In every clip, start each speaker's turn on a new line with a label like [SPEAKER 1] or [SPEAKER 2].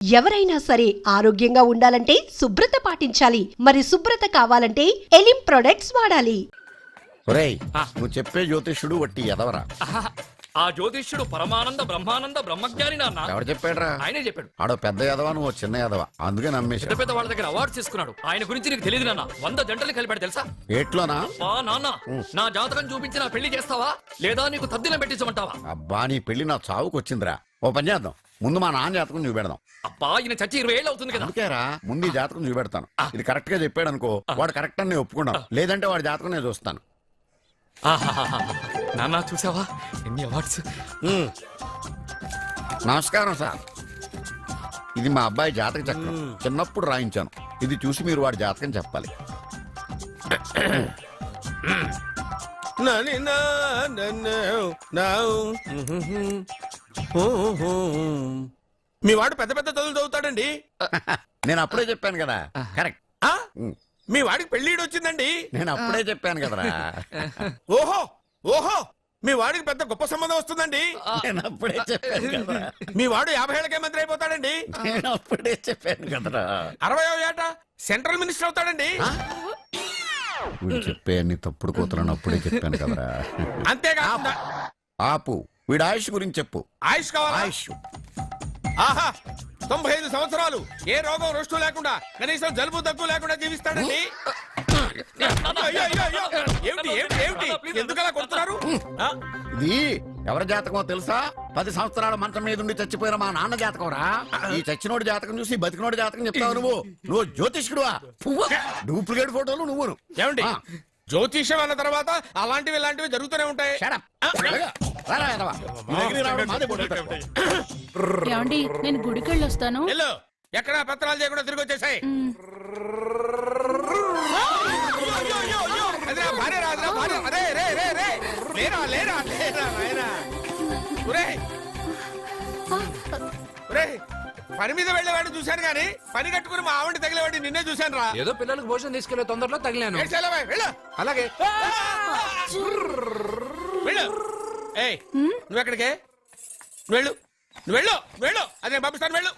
[SPEAKER 1] ఎవరైనా సరే ఆరోగ్యంగా ఉండాలంటే శుభ్రత పాటించాలి. మరి శుభ్రత కావాలంటే ఎలిం ప్రొడక్ట్స్ వాడాలి.
[SPEAKER 2] ఒరేయ్, నువ్వు చెప్పే జ్యోతిష్యుడు వట్టి ఎదవరా?
[SPEAKER 3] ఆ జ్యోతిష్యుడు పరమానంద బ్రహ్మానంద బ్రహ్మజ్ఞాని నాన్న.
[SPEAKER 2] ఎవరు చెప్పాడురా?
[SPEAKER 3] ఆయనే చెప్పాడు.
[SPEAKER 2] ఆడో పెద్ద ఎదవా, నువ్వు చిన్న ఎదవా, అందుకే
[SPEAKER 3] పెద్ద
[SPEAKER 2] నమ్మేశా.
[SPEAKER 3] పెద్ద వాళ్ళ దగ్గర అవార్డు తీసుకున్నాడు. ఆయన గురించి నీకు తెలియదు నాన్న. 100 జంటలు కలిపాడు తెలుసా?
[SPEAKER 2] ఏట్లోనా?
[SPEAKER 3] నాన్న, నా జాతకం చూపించి నా పెళ్లి చేస్తావా లేదా నీకు తద్దిలం పెట్టించమంటావా?
[SPEAKER 2] అబ్బా, నీ పెళ్లి నా చావుకు వచ్చిందిరా. ఓ పని చేద్దాం, ముందు మా నాన్న జాతకం చూపెడదాం.
[SPEAKER 3] అబ్బా, ఈయన చచ్చి 20 ఏళ్ళు అవుతుంది కదా.
[SPEAKER 2] అందుకేరా ముందు ఈ జాతకం చూపెడతాను. ఇది కరెక్ట్ గా చెప్పాడు అనుకో, వాడు కరెక్ట్ అని నేను ఒప్పుకున్నాను. లేదంటే వాడి జాతకం నేను చూస్తాను.
[SPEAKER 3] నాన్న, చూసావా ఎన్ని అవార్డ్స్?
[SPEAKER 2] నమస్కారం సార్, ఇది మా అబ్బాయి జాతక చక్రం. చిన్నప్పుడు రాయించాను. ఇది చూసి మీరు వాడి జాతకం చెప్పాలి.
[SPEAKER 4] మీ వాడు పెద్ద పెద్ద చదువులు చదువుతాడండి.
[SPEAKER 2] నేను అప్పుడే చెప్పాను కదా. కరెక్ట్.
[SPEAKER 4] మీ వాడికి పెళ్లిడు వచ్చిందండి.
[SPEAKER 2] నేను అప్పుడే చెప్పాను కదరా.
[SPEAKER 4] ఓహో ఓహో, మీ వాడికి పెద్ద గొప్ప సంబంధం వస్తుందండి.
[SPEAKER 2] నేను అప్పుడే చెప్పాను కదరా.
[SPEAKER 4] మీ వాడు 50 ఏళ్ళకే మంత్రి అయిపోతాడండి.
[SPEAKER 2] నేను అప్పుడే చెప్పాను కదరా.
[SPEAKER 4] 60వ ఏట సెంట్రల్ మినిస్టర్ అవుతాడండి.
[SPEAKER 2] వీడు చెప్పే అన్ని తప్పుడు కూతురని అప్పుడే చెప్పాను కదరా.
[SPEAKER 4] అంతేకాకుండా
[SPEAKER 2] ఆపు, వీడి ఆయుష్ గురించి చెప్పు.
[SPEAKER 4] ఆయుష్ కావాలా?
[SPEAKER 2] ఆయుష్
[SPEAKER 4] ఆహా, 95 సంవత్సరాలు ఏ రోగం రుష్టు లేకుండా, కనీసం జలుబు దగ్గు లేకుండా జీవిస్తాడండి. అయ్యో, అయ్యో, అయ్యో. ఏమిటి ఏమిటి ఏమిటి, ఎందుకలా కొడుతున్నారు?
[SPEAKER 2] ఇది ఎవరి జాతకమో తెలుసా? 10 సంవత్సరాల మంచం మీద ఉండి చచ్చిపోయిన మా నాన్న జాతకం రా. ఈ చచ్చినోడి జాతకం చూసి బతికినోడి జాతకం చెప్తావు నువ్వు జ్యోతిష్కుడువా? డూప్లికేట్ ఫోటోలు నువ్వు.
[SPEAKER 4] ఏమండి, జ్యోతిష్యం అన్న తర్వాత అలాంటివి ఇలాంటివి జరుగుతూనే ఉంటాయి.
[SPEAKER 5] ఏమండి, నేను గుడికి వెళ్ళొస్తాను.
[SPEAKER 4] వెళ్ళు, ఎక్కడ పత్రాలు చేయకుండా తిరిగి వచ్చేసాయి. పని మీద వెళ్ళేవాడిని చూశాను గానీ పని కట్టుకుని మా ఆవిడ తగిలేవాడిని నిన్నే చూశాను రా.
[SPEAKER 3] ఏదో పిల్లలకు భోజనం తీసుకెళ్లే తొందరలో తగిలాను. అలాగే.
[SPEAKER 4] వెళ్ళు. ఏయ్, నువ్వెక్కడికే? వెళ్ళు, నువ్వు వెళ్ళు, వెళ్ళు. అదే పంపిస్తాను, వెళ్ళు.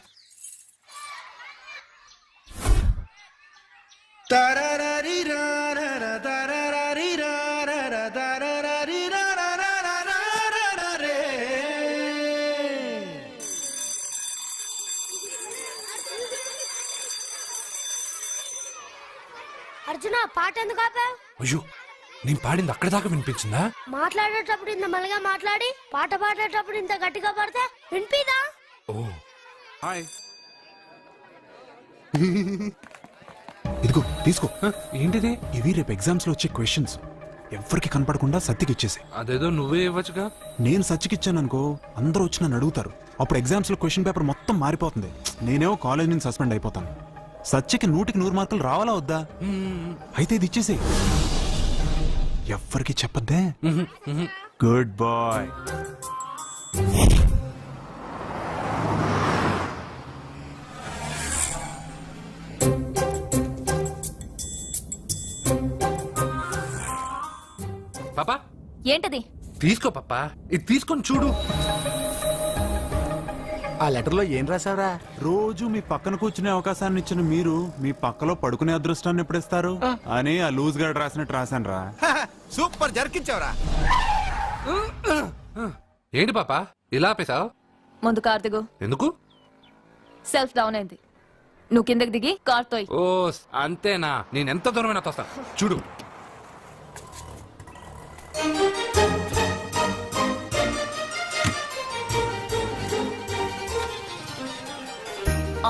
[SPEAKER 6] అర్జున, పాట ఎందుకు ఆపావు?
[SPEAKER 7] అయ్యో, నేను పాడింది అక్కడ దాకా వినిపించిందా?
[SPEAKER 6] మాట్లాడేటప్పుడు ఇంత మెల్లగా మాట్లాడి పాట పాడేటప్పుడు ఇంత గట్టిగా పాడితే వినిపిదా?
[SPEAKER 7] ఓ హాయ్. ఇదిగో తీసుకో. ఏంటిది? ఇవి రేపు ఎగ్జామ్స్ లో వచ్చే క్వశ్చన్స్. ఎవరికి కనపడకుండా సత్యకి ఇచ్చేసి.
[SPEAKER 3] అదేదో నువ్వే ఇవ్వచ్చుగా.
[SPEAKER 7] నేను సత్యకి ఇచ్చాను అనుకో, అందరూ వచ్చి నన్ను అడుగుతారు. అప్పుడు ఎగ్జామ్స్ లో క్వశ్చన్ పేపర్ మొత్తం మారిపోతుంది. నేనేమో కాలేజ్ నుంచి సస్పెండ్ అయిపోతాను. సత్యకి 100కి 100 మార్కులు రావాలా వద్దా? అయితే ఇది ఇచ్చేసి. ఎవ్వరికి చెప్పద్దే. Good bye.
[SPEAKER 3] పాపా,
[SPEAKER 5] ఏంటది?
[SPEAKER 3] తీసుకో పాపా, ఇది తీసుకొని చూడు.
[SPEAKER 8] ఆ లెటర్ లో ఏం రాసావురా?
[SPEAKER 7] రోజు మీ పక్కన కూర్చునే అవకాశాన్ని ఇచ్చిన మీరు మీ పక్కలో పడుకునే అదృష్టాన్ని ఎప్పుడిస్తారు అని ఆ లూజ్ గార్డ్ రాసినట్టు రాశాను రా.
[SPEAKER 8] సూపర్ జరికించావురా.
[SPEAKER 3] ఏంటి పాపా ఇలా ఆపేశావు?
[SPEAKER 5] ముందు కార్ దిగు.
[SPEAKER 3] ఎందుకు?
[SPEAKER 5] సెల్ఫ్ డౌన్ అయింది. నువ్వు కిందకి దిగి కార్ తోయ్.
[SPEAKER 3] ఓ అంతేనా? నేను ఎంత దూరమైనా తోస్తాను, చూడు.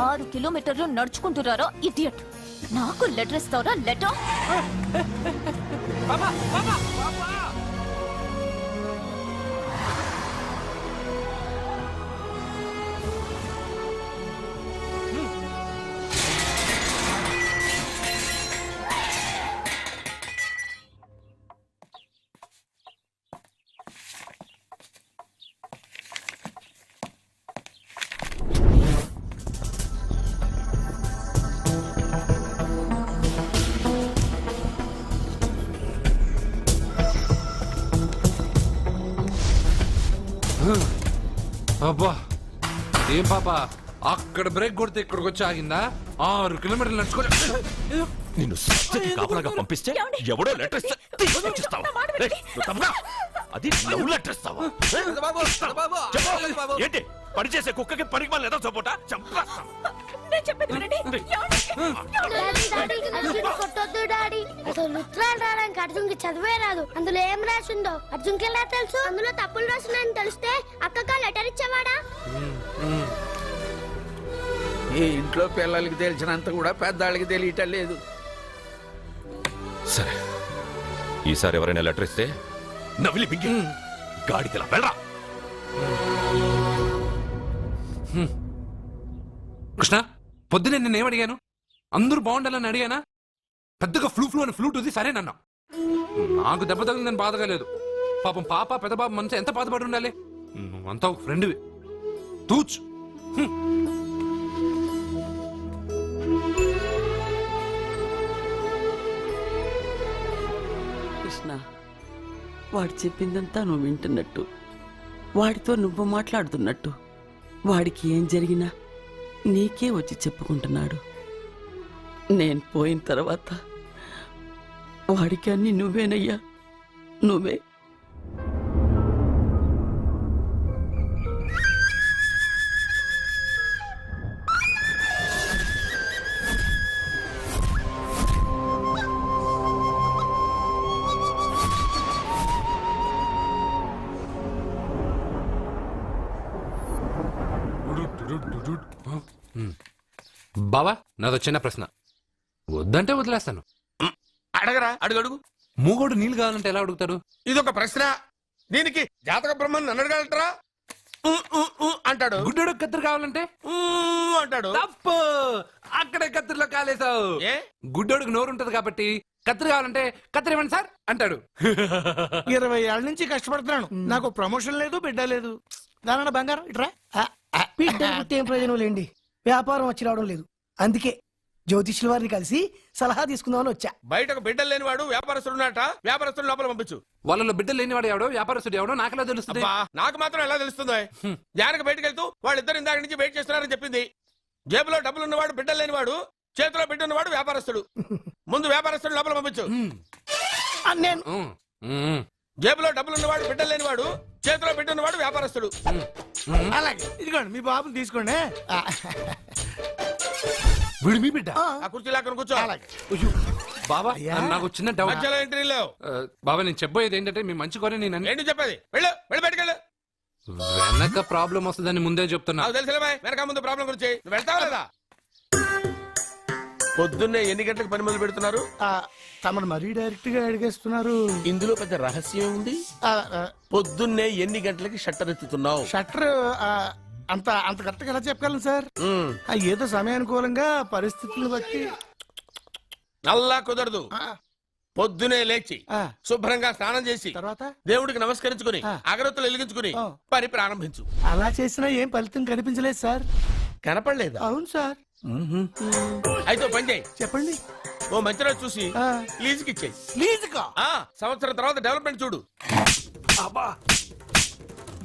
[SPEAKER 5] ఆరు కిలోమీటర్లు నడుచుకుంటున్నారా ఇడియట్? నాకు లెటర్ ఇస్తావరా? లెటర్
[SPEAKER 3] అబ్బా, ఏం పాపా
[SPEAKER 9] అక్కడ బ్రేక్ కొడితే ఇక్కడికి వచ్చి ఆగిందా 6 కిలోమీటర్లు నడుచుకొని
[SPEAKER 3] నిన్ను సత్యకి కాపలాగా పంపిస్తే ఎవడో లెటర్ తీసుకొచ్చిస్తావా ఏయ్, నువ్వు తప్పుగా. అది లవ్ లెటర్ ఇస్తావా చెప్పు. ఏంటి పని చేసే కుక్కకి పనికి మళ్ళీ ఏదో సపోటా చంపేస్తాం.
[SPEAKER 5] నేను చెప్పేది వినండి.
[SPEAKER 6] డాడీ డాడీ అర్జున్ కొట్టొద్దు డాడీ. అసలు ఉత్తరాలు రాయడానికి అర్జున్కి చదివే రాదు. అందులో ఏం రాసిందో అర్జున్కి ఎలా తెలుసు? అందులో తప్పులు రాసినాయని తెలిస్తే అక్కగా లెటర్ ఇచ్చేవాడా?
[SPEAKER 10] ఈ ఇంట్లో పిల్లలకి తెలిసినంత కూడా పెద్దాళ్ళకి తెలియటం లేదు.
[SPEAKER 3] సరే ఈసారి ఎవరైనా లెటర్ ఇస్తే నవిలి బింగి గాడిదలా వెళ్ళరా.
[SPEAKER 9] కృష్ణ పొద్దునే నేనేం అడిగాను? అందరూ బాగుండాలని అడిగానా? పెద్దగా ఫ్లూ అని ఫ్లూట్ ఉంది సరేనన్నా. నాకు దెబ్బ తగిలిందని బాధగా లేదు. పాపం పాప పెద్ద బాబు మనసు ఎంత బాధపడి ఉండాలి. నువ్వంతా ఒక ఫ్రెండ్వి. తూచ్.
[SPEAKER 11] కృష్ణ, వాడు చెప్పిందంతా నువ్వు వింటున్నట్టు, వాడితో నువ్వు మాట్లాడుతున్నట్టు, వాడికి ఏం జరిగినా నీకే వచ్చి చెప్పుకుంటున్నాడు. నేను పోయిన తర్వాత వాడికి అన్ని నువ్వేనయ్యా, నువ్వే.
[SPEAKER 9] బావా నాదో చిన్న ప్రశ్న. వద్దంటే వదిలేస్తాను.
[SPEAKER 4] అడగరా, అడుగు అడుగు.
[SPEAKER 9] మూగోడు నీళ్ళు కావాలంటే ఎలా అడుగుతాడు?
[SPEAKER 4] ఇదొక ప్రశ్న. దీనికి జాతక బ్రహ్మను నన్ను అడగలటరా? అంటాడు.
[SPEAKER 9] గుడ్డోడు కత్తిరి కావాలంటే
[SPEAKER 4] అంటాడు.
[SPEAKER 9] తప్పు. అక్కడే కత్తిరిలో కాలేసావు.
[SPEAKER 4] ఏ
[SPEAKER 9] గుడ్డోడికి నోరు ఉంటది కాబట్టి కత్తిరి కావాలంటే కత్తిరి ఇవ్వండి సార్ అంటాడు.
[SPEAKER 8] 20 ఏళ్ల నుంచి కష్టపడుతున్నాను, నాకు ప్రమోషన్ లేదు, బిడ్డ లేదు. దానన్న బంగారం ఇట్రా.
[SPEAKER 12] బిడ్డ పుట్టి ఏం ప్రయోజనం లేండి, వ్యాపారం వచ్చి రావడం లేదు. అందుకే జ్యోతిష్యుల వారిని కలిసి సలహా తీసుకుందామని వచ్చా.
[SPEAKER 4] బయటకు బిడ్డలు లేనివాడు వ్యాపారస్తుడు ఉన్నట. వ్యాపారస్తుడు లోపల పంపించు.
[SPEAKER 9] వాళ్ళలో బిడ్డలు లేనివాడు ఎవడో వ్యాపారస్తుడు ఎవడో నాకెలా తెలుస్తుంది?
[SPEAKER 4] అబ్బా, నాకు మాత్రం ఎలా తెలుస్తుందో? జానకి బయటకు వెళ్తూ వాళ్ళిద్దరు ఇందాక నుంచి వెయిట్ చేస్తున్నారని చెప్పింది. జేబులో డబ్బులు ఉన్నవాడు బిడ్డలు లేనివాడు, చేతిలో బిడ్డ ఉన్నవాడు వ్యాపారస్తుడు. ముందు వ్యాపారస్తుడు లోపల పంపించు.
[SPEAKER 12] నేను
[SPEAKER 4] జేబులో డబ్బులు ఉన్నవాడు బిడ్డలు లేనివాడు, చేతిలో బిడ్డ ఉన్నవాడు వ్యాపారస్తుడు.
[SPEAKER 8] అలాగే ఇదిగోండి మీ బాబుని తీసుకోండి.
[SPEAKER 9] వీడు మీ బిడ్డ?
[SPEAKER 4] ఆ కుర్చీలో అక్కడ కూర్చో.
[SPEAKER 9] అయ్యో, బాబా నాకు చిన్న డౌట్.
[SPEAKER 4] మధ్యలో ఎంట్రీ లేవు.
[SPEAKER 9] బాబా నేను చెప్పబోయేది ఏంటంటే మీ మంచి కోరే నేను
[SPEAKER 4] ఏంటి చెప్పేది? వెళ్ళు, వెళ్ళి బయటకెళ్ళు.
[SPEAKER 9] వెనక ప్రాబ్లం వస్తుందని ముందే చెప్తున్నా.
[SPEAKER 4] నాకు తెలుసులే బాయ్, వెనక ముందు ప్రాబ్లం గురించి. నువ్వు వెళ్తావా లేదా? పొద్దున్నే ఎన్ని గంటలకు పని మొదలు పెడుతున్నారు?
[SPEAKER 8] తమను మరీ డైరెక్ట్ గా అడిగేస్తున్నారు.
[SPEAKER 4] ఇందులో పెద్ద రహస్యం ఉంది. పొద్దున్నే ఎన్ని గంటలకి షట్టర్ ఎత్తుతున్నావు?
[SPEAKER 8] షట్టర్ అంత అంత కరెక్ట్ గా ఎలా చెప్పగలను సార్? ఏదో సమయానుకూలంగా పరిస్థితులను బట్టి.
[SPEAKER 4] అల్లా కుదరదు. పొద్దునే లేచి శుభ్రంగా స్నానం చేసి
[SPEAKER 8] తర్వాత
[SPEAKER 4] దేవుడికి నమస్కరించుకుని అగరత్తులు వెలిగించుకుని పని ప్రారంభించు.
[SPEAKER 8] అలా చేసినా ఏం ఫలితం కనిపించలేదు సార్.
[SPEAKER 4] కనపడలేదా?
[SPEAKER 8] అవును సార్.
[SPEAKER 4] అయితే ఓ పని చేయి.
[SPEAKER 8] చెప్పండి.
[SPEAKER 4] ఓ మంచి రోజు చూసి లీజుకి ఇచ్చేయి.
[SPEAKER 8] లీజుకా?
[SPEAKER 4] సంవత్సరం తర్వాత డెవలప్మెంట్ చూడు.
[SPEAKER 8] అబ్బా,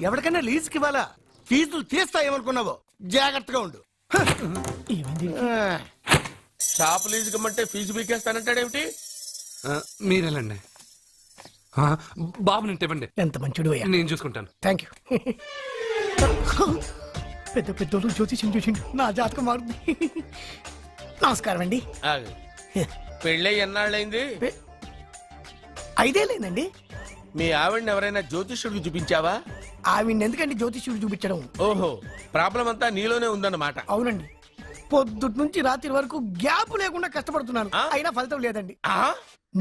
[SPEAKER 8] ఎవరికైనా లీజుకి ఇవ్వాలా? ఫీజులు తీస్తాయేమనుకున్నావో, జాగ్రత్తగా ఉండు.
[SPEAKER 4] షాప్ లీజుకి ఇమ్మంటే ఫీజు పీకేస్తానంటాడేమిటి?
[SPEAKER 9] మీరెళ్ళండి. బాబు నేను ఇవ్వండి.
[SPEAKER 12] ఎంత మంచిడు అయ్యా.
[SPEAKER 9] నేను చూసుకుంటాను.
[SPEAKER 12] Thank you. పెద్ద పెద్దోళ్ళు జ్యోతిష్యం చూసిండు, నా జాతకం మారుంది. నమస్కారం అండి.
[SPEAKER 4] పెళ్ళై ఎన్నాళ్ళైంది?
[SPEAKER 12] 5 ఏళ్ళైందండి.
[SPEAKER 4] మీ ఆవిడని ఎవరైనా జ్యోతిష్యుడికి చూపించావా?
[SPEAKER 12] ఆవిడ ఎందుకండి జ్యోతిష్యుడు చూపించడం?
[SPEAKER 4] ఓహో, ప్రాబ్లం అంతా నీలోనే ఉందన్నమాట.
[SPEAKER 12] అవునండి, పొద్దుటి నుంచి రాత్రి వరకు గ్యాప్ లేకుండా కష్టపడుతున్నాను, అయినా ఫలితం లేదండి.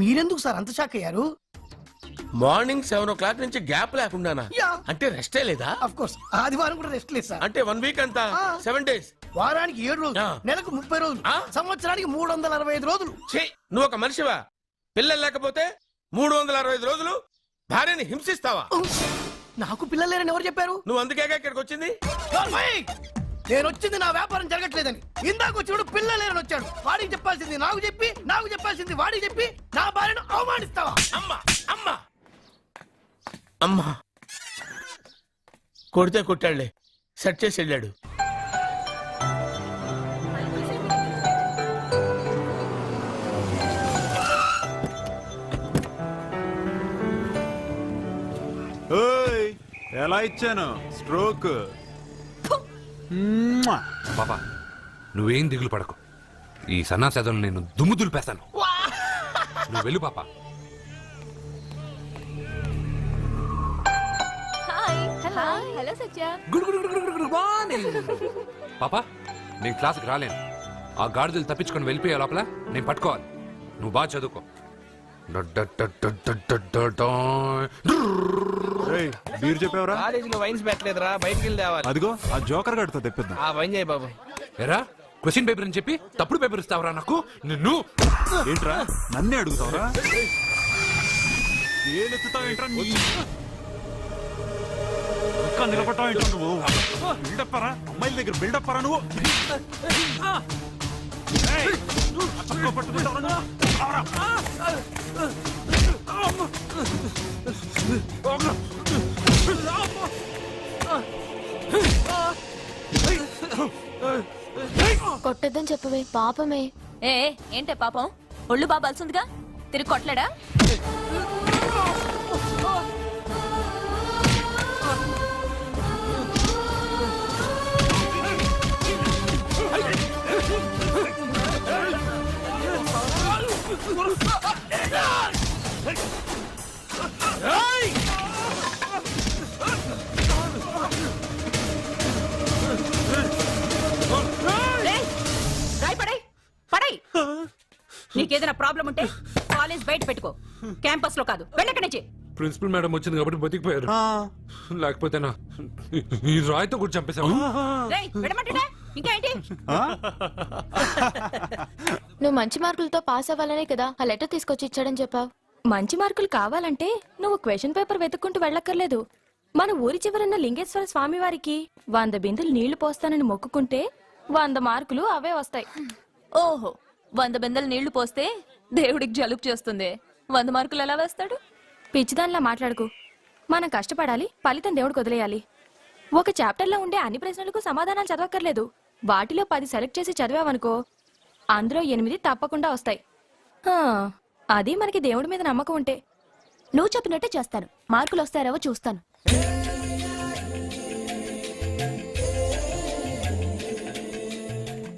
[SPEAKER 12] మీరెందుకు సార్ అంత షాక్ అయ్యారు?
[SPEAKER 4] మార్నింగ్ 7 o'clock నుంచి గ్యాప్ లేకుండానా? అంటే రెస్టే లేదా?
[SPEAKER 12] ఆఫ్ కోర్స్, ఆదివారం కూడా రెస్ట్ లేదు సార్.
[SPEAKER 4] అంటే 1 వీక్ అంతా 7 days.
[SPEAKER 12] వారానికి 7 రోజులు, నెలకు 30 రోజులు, సంవత్సరానికి 365 రోజులు.
[SPEAKER 4] నువ్వు ఒక మనిషివా? పిల్లలు లేకపోతే 365 రోజులు భార్యని హింసిస్తావా?
[SPEAKER 12] నాకు పిల్లలు లేరని ఎవరు చెప్పారు?
[SPEAKER 4] నువ్వు అందుకేగా ఇక్కడికి వచ్చింది.
[SPEAKER 12] నేను వచ్చింది నా వ్యాపారం జరగట్లేదని. ఇందాక వచ్చినప్పుడు పిల్లలు లేరని వచ్చాడు. వాడికి చెప్పాల్సింది నాకు చెప్పి, నాకు చెప్పాల్సింది వాడికి చెప్పి నా భార్యను అవమానిస్తావా?
[SPEAKER 4] అమ్మా అమ్మా అమ్మా, కొడితే కొట్టాడులే, సెట్ చేసి వెళ్ళాడు.
[SPEAKER 7] ఎలా ఇచ్చాను స్ట్రోక్?
[SPEAKER 9] పాపా నువ్వేం దిగులు పడకు. ఈ సన్నాసేదలు నేను దుమ్ము దులిపేస్తాను. నువ్వు వెళ్ళు పాపా.
[SPEAKER 5] హలో సత్య.
[SPEAKER 9] Good morning. పాపా నేను క్లాస్కి రాలేను. ఆ గాడిదలు తప్పించుకొని వెళ్ళిపోయే లోపల నేను పట్టుకోవాలి. నువ్వు బాగా చదువుకో.
[SPEAKER 7] బీర్ చెప్పావరా?
[SPEAKER 12] కాలేజీలో వైన్స్ పెట్టలేదురా, బయటికి వెళ్ళి తేవాలి.
[SPEAKER 7] అదిగో ఆ జోకర్ గడితో తెప్పిద్దాం.
[SPEAKER 12] ఆ వైన్ చేయి బాబు.
[SPEAKER 9] ఎరా క్వశ్చన్ పేపర్ అని చెప్పి తప్పుడు పేపర్ ఇస్తావరా నాకు? నిన్ను
[SPEAKER 7] ఏంట్రా నన్నే అడుగుతావరా? ఏంట్రా ఇంకా నిలబడతావు ఏంట్రా నువ్వు? బిల్డప్ రా, అమ్మాయిల దగ్గర బిల్డప్ రా నువ్వు. పట్టుకుంటావరా
[SPEAKER 6] కొట్టద్దని చెప్పవే, పాపమే.
[SPEAKER 5] ఏంటే పాపం? ఒళ్ళు బాగా బలిసిందిగా తిరిగి కొట్టలేడా? నీకేదైనా ప్రాబ్లం ఉంటే కాలేజ్ బయట పెట్టుకో, క్యాంపస్ లో కాదు. వెళ్ళక నుంచి.
[SPEAKER 9] ప్రిన్సిపల్ మేడం వచ్చింది కాబట్టి బతికిపోయారు. లేకపోతే ఈ రాయితో కూడా చంపేశావు.
[SPEAKER 5] ఇంకా ఏంటి?
[SPEAKER 6] నువ్వు మంచి మార్కులతో పాస్ అవ్వాలనే కదా ఆ లెటర్ తీసుకొచ్చి ఇచ్చాడని చెప్పావు.
[SPEAKER 5] మంచి మార్కులు కావాలంటే నువ్వు క్వశ్చన్ పేపర్ వెతుక్కుంటూ వెళ్ళక్కర్లేదు. మన ఊరి చివరన్న లింగేశ్వర స్వామి వారికి 100 బిందెలు నీళ్లు పోస్తానని మొక్కుకుంటే 100 మార్కులు అవే వస్తాయి. ఓహో, 100 బిందెలు నీళ్లు పోస్తే దేవుడికి జలుబు చేస్తుంది, 100 మార్కులు ఎలా వేస్తాడు? పిచ్చిదానిలా మాట్లాడుకు. మనం కష్టపడాలి, ఫలితం దేవుడికి వదిలేయాలి. ఒక చాప్టర్లో ఉండే అన్ని ప్రశ్నలకు సమాధానాలు చదవక్కర్లేదు. వాటిలో 10 సెలెక్ట్ చేసి చదివావనుకో, అందులో 8 తప్పకుండా వస్తాయి. అది మనకి దేవుడి మీద నమ్మకం ఉంటే. నువ్వు చెప్పినట్టే చేస్తాను. మార్కులు వస్తారేవో చూస్తాను.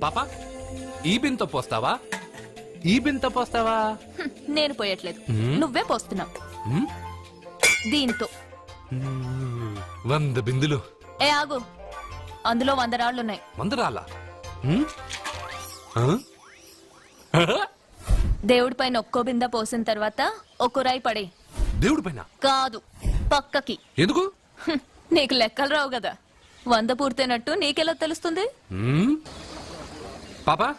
[SPEAKER 9] పాపా ఈ బింతో పోస్తావా? ఈ బింతో పోస్తావా?
[SPEAKER 5] నేను పోయట్లేదు, నువ్వే పోస్తున్నావు. దీంతో
[SPEAKER 9] 100 బిందులు.
[SPEAKER 5] ఆగు, అందులో 100 రాళ్లున్నాయి.
[SPEAKER 9] 100 రాళ్ళా?
[SPEAKER 5] దేవుడి పైన ఒక్కో బింద పోసిన తర్వాత ఒక్కో రాయి పడే.
[SPEAKER 9] దేవుడి పైన
[SPEAKER 5] కాదు, పక్కకి.
[SPEAKER 9] ఎందుకు?
[SPEAKER 5] నీకు లెక్కలు రావు కదా. 100 పూర్తయినట్టు నీకెలా తెలుస్తుంది?
[SPEAKER 9] పాపా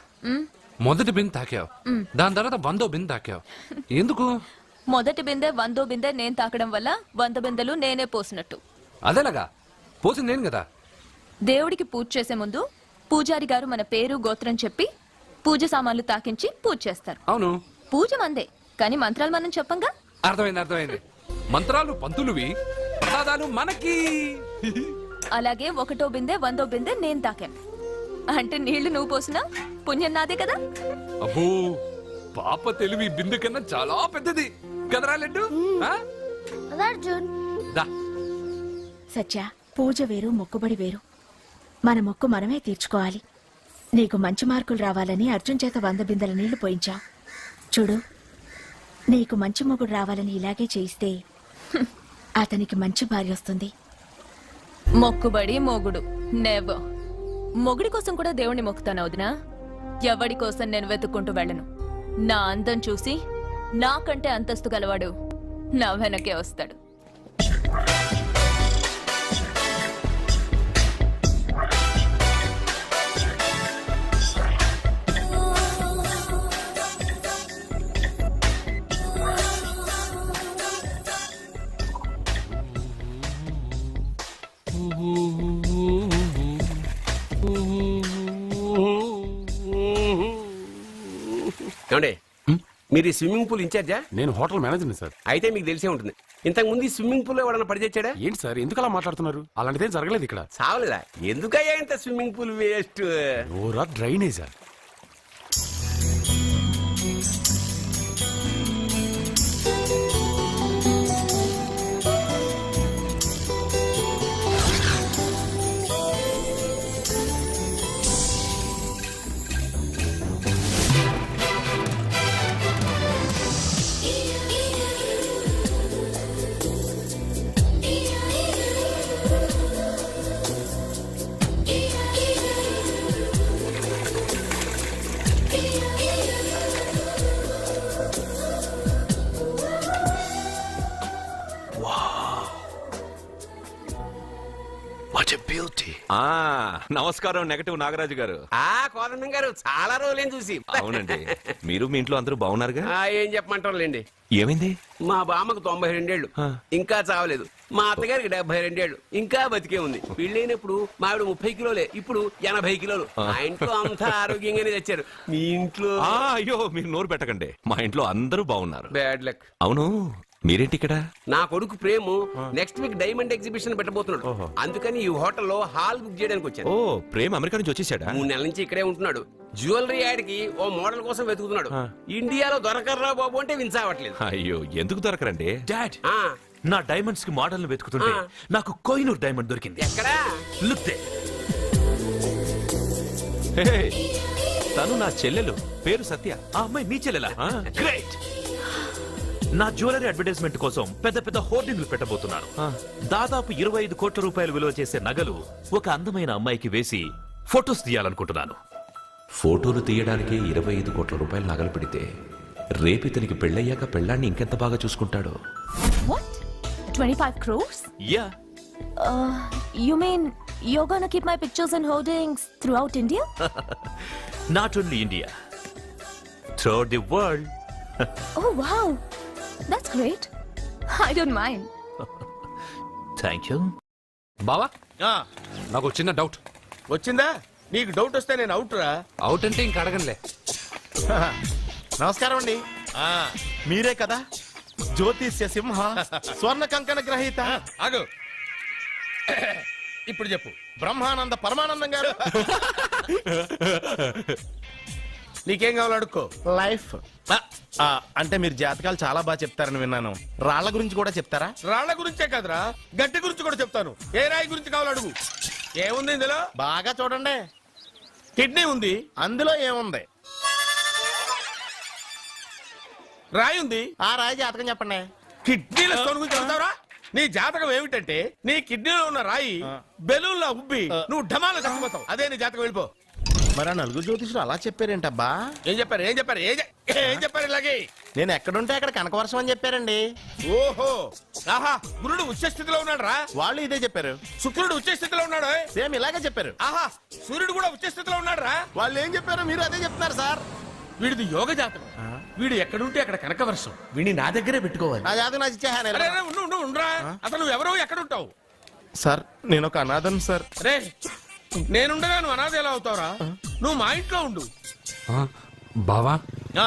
[SPEAKER 9] మొదటి బిందె తాకావు, దాని తర్వాత 100వ బిందె తాకావు. ఎందుకు?
[SPEAKER 5] మొదటి బిందె 100వ బిందె నేను తాకడం వల్ల 100 బిందెలు నేనే పోసినట్టు.
[SPEAKER 9] అదేలాగా పోసింది నేను కదా.
[SPEAKER 5] దేవుడికి పూజ చేసే ముందు పూజారి గారు మన పేరు గోత్రం చెప్పి పూజ సామాన్లు తాకించి పూజ చేస్తారు.
[SPEAKER 9] అవును,
[SPEAKER 5] పూజ మందే, కానీ మంత్రాలు మనం చెప్పంగా.
[SPEAKER 9] అర్థమైంది. మంత్రాలు పంతులువి, ప్రసాదాలు మనకి.
[SPEAKER 5] అలాగే 1వ బిందె 100వ బిందె నేను తాకాను అంటే నీళ్లు నువ్వు పోసినా పుణ్యం నాదే కదా.
[SPEAKER 9] అబ్బో, పాప తెలివి బిందె కన్నా చాలా పెద్దది కదరా లడ్డు.
[SPEAKER 5] సత్య, పూజ వేరు, మొక్కుబడి వేరు. మన మొక్కు మనమే తీర్చుకోవాలి. నీకు మంచి మార్కులు రావాలని అర్జున్ చేత 100 బిందెల నీళ్లు పోయించా. చూడు, నీకు మంచి మొగుడు రావాలని ఇలాగే చేయిస్తే అతనికి మంచి భార్య వస్తుంది. మొక్కుబడి మొగుడు నెవర్. మొగుడి కోసం కూడా దేవుణ్ణి మొక్కుతాను వదినా. ఎవడి కోసం నేను వెతుక్కుంటూ వెళ్ళను. నా అందం చూసి నాకంటే అంతస్తు గలవాడు నా వెనకే వస్తాడు.
[SPEAKER 12] ఏమండి, మీరు ఈ స్విమ్మింగ్ పూల్ ఇన్ఛార్జా?
[SPEAKER 3] నేను హోటల్ మేనేజర్ని సార్.
[SPEAKER 12] అయితే మీకు తెలిసే ఉంటుంది. ఇంతకు ముందు ఈ స్విమ్మింగ్ పూల్ లో ఎవడన్నా పడి తెచ్చాడా?
[SPEAKER 3] ఏంటి సార్ ఎందుకు అలా మాట్లాడుతున్నారు? అలాంటిదేం జరగలేదు ఇక్కడ.
[SPEAKER 12] చావలేదా? ఎందుకయ్యా ఇంత స్విమ్మింగ్ పూల్ వేస్ట్?
[SPEAKER 3] ఓరా డ్రైనేజా? ఆ నమస్కారం నెగటివ్ నాగరాజు గారు.
[SPEAKER 4] కోదండం గారు చాలా రోజులేం చూసి.
[SPEAKER 3] అవునండి, మీరు మీ ఇంట్లో అందరూ బాగున్నారుగా?
[SPEAKER 4] ఏం చెప్పమంటారులేండి.
[SPEAKER 3] ఏమైంది?
[SPEAKER 4] మా బామ్మకు 92 ఏళ్ళు ఇంకా చావలేదు. మా అత్తగారికి 72 ఏళ్ళు ఇంకా బతికే ఉంది. పెళ్ళైనప్పుడు మా ఆవిడ 30 కిలోలే, ఇప్పుడు 80 కిలోలు. మా ఇంట్లో అంతా ఆరోగ్యంగానే తెచ్చారు. మీ ఇంట్లో?
[SPEAKER 3] అయ్యో మీరు నోరు పెట్టకండి, మా ఇంట్లో అందరూ బాగున్నారు.
[SPEAKER 4] Bad luck.
[SPEAKER 3] అవును, మీరేంటి ఇక్కడ?
[SPEAKER 4] నా కొడుకు ప్రేము నెక్స్ట్ వీక్ డైమండ్ ఎగ్జిబిషన్ పెట్టబోతున్నాడు. అందుకని ఈ హోటల్లో హాల్ బుక్ చేయడానికి వచ్చాను.
[SPEAKER 3] ఓ ప్రేమ్ అమెరికా నుంచి వచ్చేసాడా?
[SPEAKER 4] 3 నెలల నుంచి ఇక్కడే ఉంటున్నాడు. జ్యువెలరీ యాడ్ కి ఓ మోడల్ కోసం వెతుకుతున్నాడు. ఇండియాలో దొరకర్రా బాబు అంటే విన్సావట్లేదు.
[SPEAKER 3] అయ్యో ఎందుకు దొరకరండి?
[SPEAKER 13] డాడ్,
[SPEAKER 4] ఆ,
[SPEAKER 13] నా డైమండ్స్ కి మోడల్ వెతుకుతుంటే నాకు కోహినూర్ డైమండ్ దొరికింది.
[SPEAKER 4] ఎక్కడా?
[SPEAKER 13] Look they.
[SPEAKER 3] హే, తను నా చెల్లెలు, పేరు సత్య.
[SPEAKER 13] ఆ అమ్మాయి మీ చెల్లెలా?
[SPEAKER 3] ఆ.
[SPEAKER 13] గ్రేట్. నా జ్యువెలరీ అడ్వర్టైజ్మెంట్ కోసం పెద్ద పెద్ద హోర్డింగ్లు పెట్టబోతున్నాను. దాదాపు 25 కోట్ల రూపాయలు విలువ చేసే నగలు ఒక అందమైన అమ్మాయికి వేసి ఫొటోస్ తీయాలనుకుంటున్నాను.
[SPEAKER 3] ఫోటోలు తీయడానికి 25 కోట్ల రూపాయలు నగలు పెడితే రేపు ఇతనికి పెళ్ళయ్యాక పెళ్ళాన్ని ఇంకెంత బాగా చూసుకుంటాడో.
[SPEAKER 5] What? 25 crores?
[SPEAKER 3] Yeah,
[SPEAKER 5] You mean you're gonna keep my pictures and hoardings throughout India?
[SPEAKER 13] Not only India, throughout the world.
[SPEAKER 5] Oh wow, that's great. I don't mind.
[SPEAKER 13] Thank you.
[SPEAKER 9] బావా నాకు ఒక చిన్న డౌట్.
[SPEAKER 4] వచ్చిందా? నీకు డౌట్ వస్తే నేను out రా.
[SPEAKER 9] Out అంటే ఇంక అడగనులే.
[SPEAKER 8] నమస్కారం అండి. మీరే కదా జ్యోతిష్య సింహ స్వర్ణ కంకణ గ్రహీత?
[SPEAKER 4] ఆగు. ఇప్పుడు చెప్పు.
[SPEAKER 8] బ్రహ్మానంద పరమానందం గారు.
[SPEAKER 4] నీకేం కావాలో అడుక్కో.
[SPEAKER 8] లైఫ్ అంటే మీరు జాతకాలు చాలా బాగా చెప్తారని విన్నాను. రాళ్ల గురించి కూడా చెప్తారా?
[SPEAKER 4] రాళ్ల గురించే కాదురా, గట్టి గురించి కూడా చెప్తాను. ఏ రాయి గురించి కావాలో అడుగు. ఏముంది ఇందులో?
[SPEAKER 8] బాగా చూడండి.
[SPEAKER 4] కిడ్నీ ఉంది.
[SPEAKER 8] అందులో ఏముంది?
[SPEAKER 4] రాయి ఉంది.
[SPEAKER 8] ఆ రాయి జాతకం చెప్పండి.
[SPEAKER 4] కిడ్నీల స్టోన్ గురించి చెప్తావురా? నీ జాతకం ఏమిటంటే నీ కిడ్నీలో ఉన్న రాయి బెలూన్లా ఉబ్బి నువ్వు ఢమాల చచ్చిపోతావు. అదే నీ జాతకం. వెళ్ళిపో.
[SPEAKER 8] మరి ఆ నలుగురు జ్యోతిషులు అలా చెప్పారేంటబ్బా?
[SPEAKER 4] ఏం చెప్పారు? ఏం చెప్పారు? ఏం చెప్పారు ఇలాగే?
[SPEAKER 8] నేను ఎక్కడుంటే అక్కడ కనకవర్షం అని చెప్పారండి.
[SPEAKER 4] ఓహో, ఆహా, గురుడు ఉచ్చ స్థితిలో ఉన్నాడు రా.
[SPEAKER 8] వాళ్ళు ఇదే చెప్పారు.
[SPEAKER 4] శుక్రుడు ఉచ్చ స్థితిలో ఉన్నాడు.
[SPEAKER 8] సేమ్ ఇలాగే చెప్పారు.
[SPEAKER 4] ఆహా, సూర్యుడు కూడా ఉచ్చ స్థితిలో ఉన్నాడు రా.
[SPEAKER 8] వాళ్ళు ఏం చెప్పారు మీరు అదే చెప్తున్నారు సార్.
[SPEAKER 4] వీడిది యోగ జాతకం. వీడు ఎక్కడుంటే అక్కడ కనకవర్షం. వీడిని నా దగ్గరే పెట్టుకోవాలి.
[SPEAKER 8] నా జాతకం నాకు ఇచ్చేహాను.
[SPEAKER 4] అరే, అరే, ఉండు, ఉండరా. అసలు నువ్వు ఎవరో ఎక్కడుంటావు?
[SPEAKER 8] సార్ నేను ఒక అనాథను సార్.
[SPEAKER 4] రే, నేనుండగా నువ్వు అనాథ ఎలా అవుతావురా? నువ్వు మా ఇంట్లో ఉండు.
[SPEAKER 9] బావా
[SPEAKER 4] ఆ,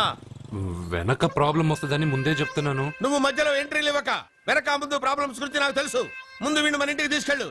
[SPEAKER 9] వెనక ప్రాబ్లం వస్తుందని ముందే చెప్తున్నాను.
[SPEAKER 4] నువ్వు మధ్యలో ఎంట్రీలు ఇవ్వక. వెనక ముందు ప్రాబ్లమ్స్ గురించి నాకు తెలుసు. ముందు వీడిని మన ఇంటికి తీసుకెళ్ళు.